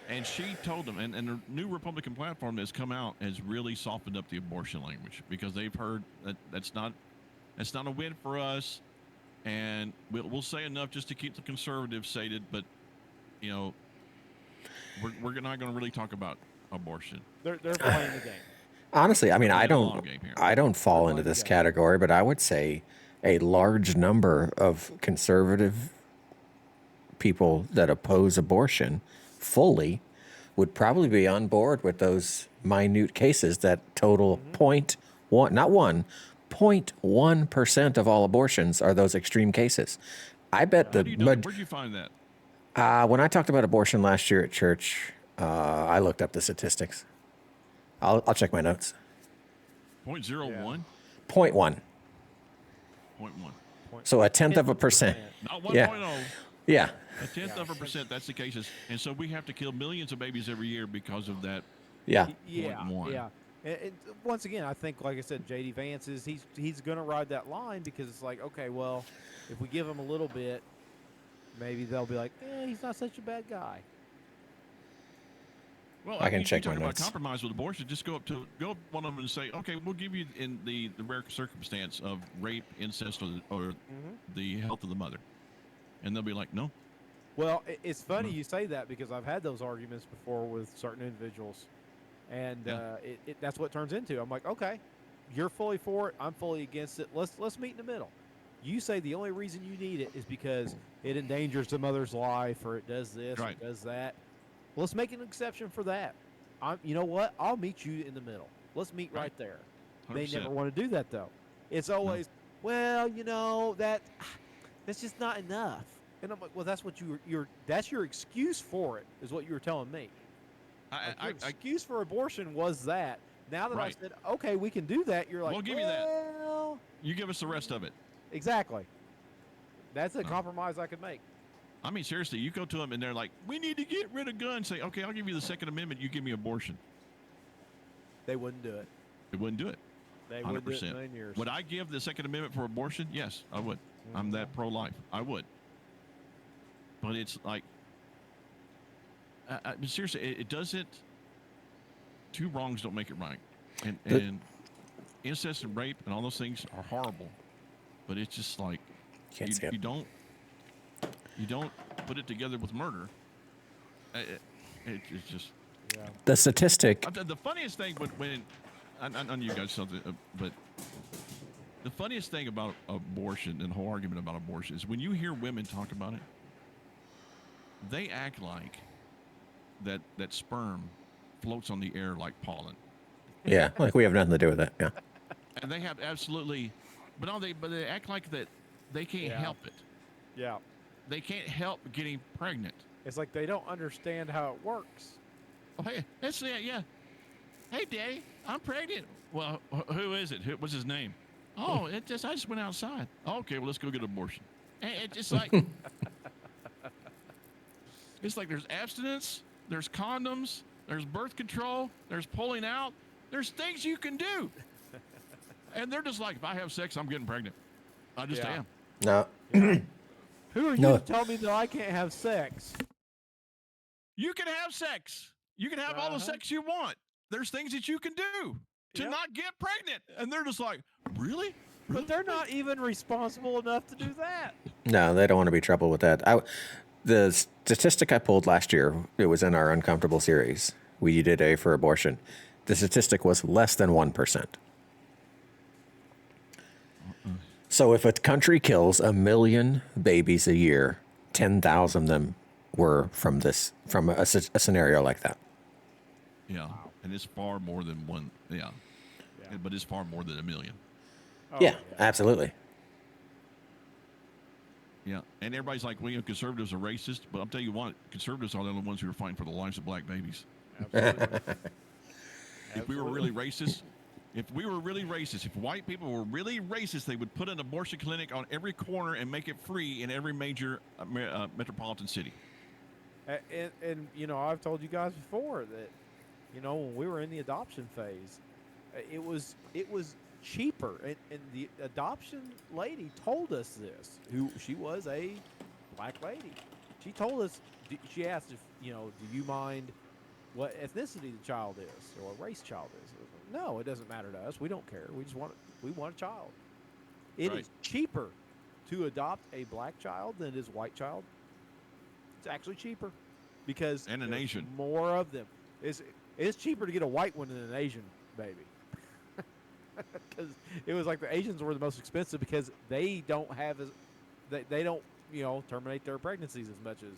And she told them, and the new Republican platform that's come out has really softened up the abortion language because they've heard that that's not a win for us, and we'll say enough just to keep the conservatives sated, but you know we're not going to really talk about abortion. They're playing the game. Honestly, I They're mean, playing a long game here. I don't They're fall into playing the this game. category, but I would say a large number of conservative people that oppose abortion fully would probably be on board with those minute cases that total point one, not one, 0.1% of all abortions are those extreme cases. I bet How do you know that? Where'd you find that? when I talked about abortion last year at church, I looked up the statistics. I'll check my notes. 0.01, Point one. 0.1, So a tenth of a percent. not 1.0. Yeah. Yeah. A tenth of a percent. That's the cases, and so we have to kill millions of babies every year because of that. Yeah. Yeah, 0.1. yeah. And once again, I think, like I said, JD Vance he's going to ride that line because it's like, okay, well, if we give him a little bit, maybe they'll be like, he's not such a bad guy. Well, I can you check talk my about notes. compromise with abortion. Just go up to one of them and say, okay, we'll give you in the rare circumstance of rape, incest, or the health of the mother, and they'll be like, no. Well, it's funny you say that because I've had those arguments before with certain individuals, and that's what it turns into. I'm like, okay, you're fully for it, I'm fully against it. Let's meet in the middle. You say the only reason you need it is because it endangers the mother's life, or it does this, Right. or it does that. Well, let's make an exception for that. You know what? I'll meet you in the middle. Let's meet right there. 100%. They never want to do that though. It's always, well, that's just not enough. And I'm like, well, that's what that's your excuse for it, is what you were telling me. Your excuse for abortion was that. Now that Right. I said, okay, we can do that, you're like, We'll give you that. well, You give us the rest of it. exactly. That's a compromise I could make. I mean, seriously, you go to them and they're like, we need to get rid of guns. Say, okay, I'll give you the Second Amendment. You give me abortion. They wouldn't do it. They wouldn't do it. They 100%. wouldn't do it in a million years. Would I give the Second Amendment for abortion? Yes, I would. I'm that pro-life. I would. But it's like, seriously, it doesn't. Two wrongs don't make it right, and incest and rape and all those things are horrible. But it's just like Can't skip. you don't put it together with murder. It's just The statistic. the funniest thing when I know you guys something, but the funniest thing about abortion and the whole argument about abortion is when you hear women talk about it, they act like that sperm floats on the air like pollen, Yeah. Like we have nothing to do with it. Yeah. and they have absolutely, but they act like that they can't help it. Yeah. They can't help getting pregnant. It's like they don't understand how it works. Oh, hey, that's it. Yeah. Hey, Daddy, I'm pregnant. Well, who is it? What's his name? Oh, I just went outside. Okay, well, let's go get an abortion. And it's just like it's like there's abstinence, there's condoms, there's birth control, there's pulling out, there's things you can do. And they're just like, if I have sex, I'm getting pregnant. I just am. No. Who are you No. to tell me that I can't have sex? You can have sex. You can have all the sex you want. There's things that you can do to not get pregnant. And they're just like, really? But they're not even responsible enough to do that. No, they don't want to be trouble with that. The statistic I pulled last year, it was in our Uncomfortable series. We did A for abortion. The statistic was less than 1%. So if a country kills 1 million babies a year, 10,000 of them were from a scenario like that. Yeah. And it's far more than one. Yeah. But it's far more than 1 million. Yeah, absolutely. Yeah. And everybody's like, well, conservatives are racist. But I'll tell you what, conservatives are the only ones who are fighting for the lives of black babies. Absolutely. If we were really racist, if white people were really racist, they would put an abortion clinic on every corner and make it free in every major metropolitan city. And I've told you guys before that, when we were in the adoption phase, it was cheaper. And the adoption lady told us this, she was a black lady. She told us she asked if, do you mind what ethnicity the child is or what race child is? No, it doesn't matter to us. We don't care. We want a child. It Right. is cheaper to adopt a black child than it is a white child. It's actually cheaper because And an there's Asian. more of them. It's cheaper to get a white one than an Asian baby. Because it was like the Asians were the most expensive because they don't have they don't terminate their pregnancies as much as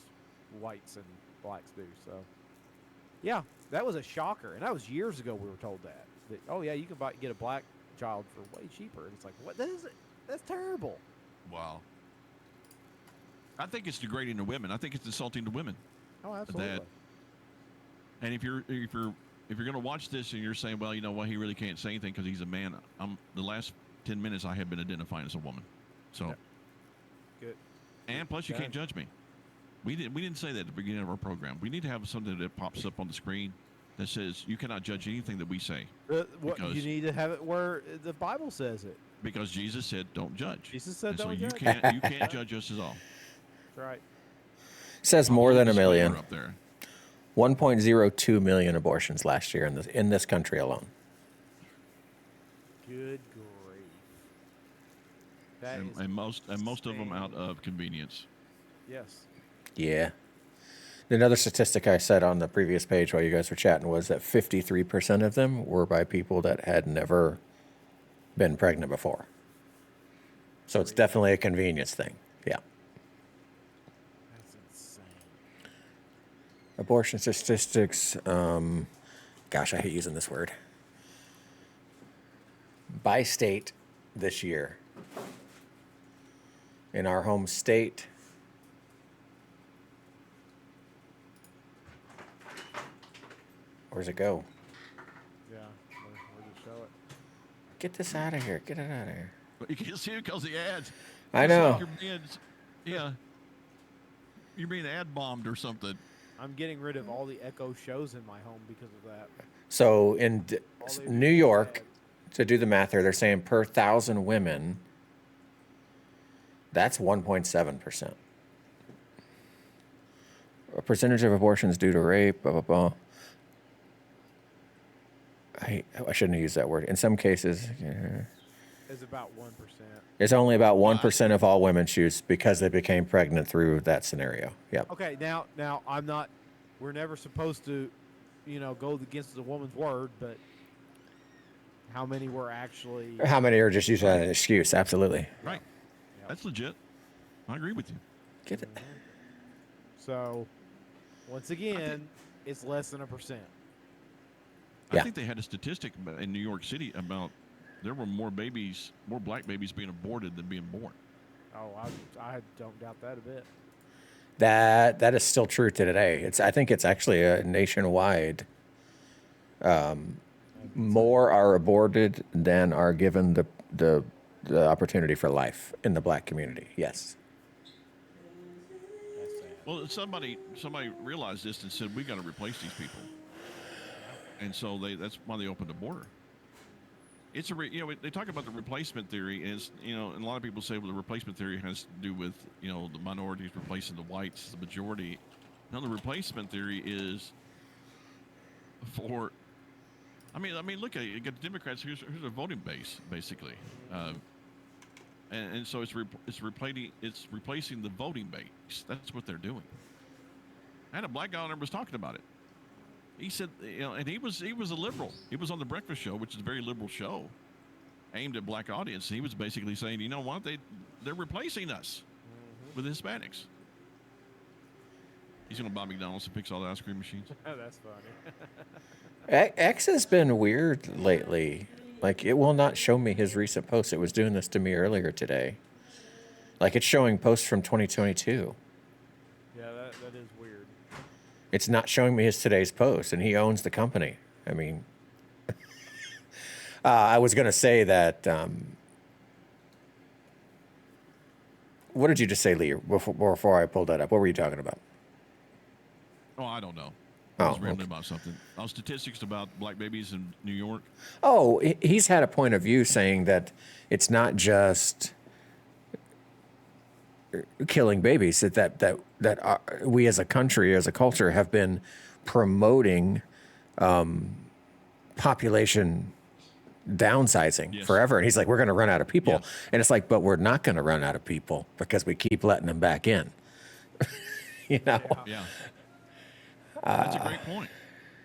whites and blacks do. So yeah, that was a shocker, and that was years ago. We were told that oh yeah, you can get a black child for way cheaper, and it's like what? That is that's terrible. Wow. I think it's degrading to women. I think it's insulting to women. Oh, absolutely. And if you're going to watch this and you're saying, well, you know what, he really can't say anything because he's a man. The last 10 minutes I have been identifying as a woman. So. Okay. Good. And plus, you can't judge me. We didn't say that at the beginning of our program. We need to have something that pops up on the screen that says you cannot judge anything that we say. You need to have it where the Bible says it. Because Jesus said, "Don't judge." Jesus said, and "Don't so judge." you can't judge us at all. That's right. Says more than a million. Up there. 1.02 million abortions last year in this country alone. Good grief. That is And most of them out insane. of convenience. Yes. Yeah. Another statistic I said on the previous page while you guys were chatting was that 53% of them were by people that had never been pregnant before. So it's definitely a convenience thing. Yeah. That's insane. Abortion statistics, gosh, I hate using this word. By state this year. In our home state, where's it go? Yeah. Where to show it? Get this out of here. Get it out of here. But you can't see it because the ads. I It's know. like you're being ad bombed or something. I'm getting rid of all the Echo shows in my home because of that. So in All they do New is York, ads. to do the math here, they're saying per 1,000 women, that's 1.7%. A percentage of abortions due to rape, blah, blah, blah. I shouldn't have used that word. In some cases, It's about 1%. it's only about 1% of all women choose because they became pregnant through that scenario. Yep. Okay, now I'm not. We're never supposed to, go against the woman's word, but how many were actually? How many are just using that as an excuse? Absolutely. Right. Yep. That's legit. I agree with you. Get it. So, once again, it's less than 1%. Yeah. I think they had a statistic in New York City about there were more black babies being aborted than being born. Oh, I don't doubt that a bit. That is still true to today. I think it's actually a nationwide. More are aborted than are given the opportunity for life in the black community. Yes. That's sad. Well, somebody realized this and said we got to replace these people, and so that's why they opened the border. It's they talk about the replacement theory is and a lot of people say well the replacement theory has to do with the minorities replacing the whites, the majority. Now the replacement theory is for. I mean, look at it. You got the Democrats. Here's their voting base basically, and so it's replacing the voting base. That's what they're doing. I had a black guy on there was talking about it. He said, and he was a liberal. He was on the Breakfast Show, which is a very liberal show, aimed at black audience. He was basically saying, you know what, they're replacing us with Hispanics. He's going to buy McDonald's and fix all the ice cream machines. That's funny. X has been weird lately. Like, it will not show me his recent posts. It was doing this to me earlier today. Like, it's showing posts from 2022. Yeah, that is weird. It's not showing me his today's post, and he owns the company. I mean, I was going to say that. What did you just say, Lee, before I pulled that up? What were you talking about? Oh, I don't know. I was Oh, rambling okay. about something. Statistics about black babies in New York. Oh, he's had a point of view saying that it's not just killing babies. That we as a country, as a culture, have been promoting population downsizing Yes. forever. And he's like, we're going to run out of people. Yeah. And it's like, but we're not going to run out of people because we keep letting them back in. You know? Yeah. That's a great point.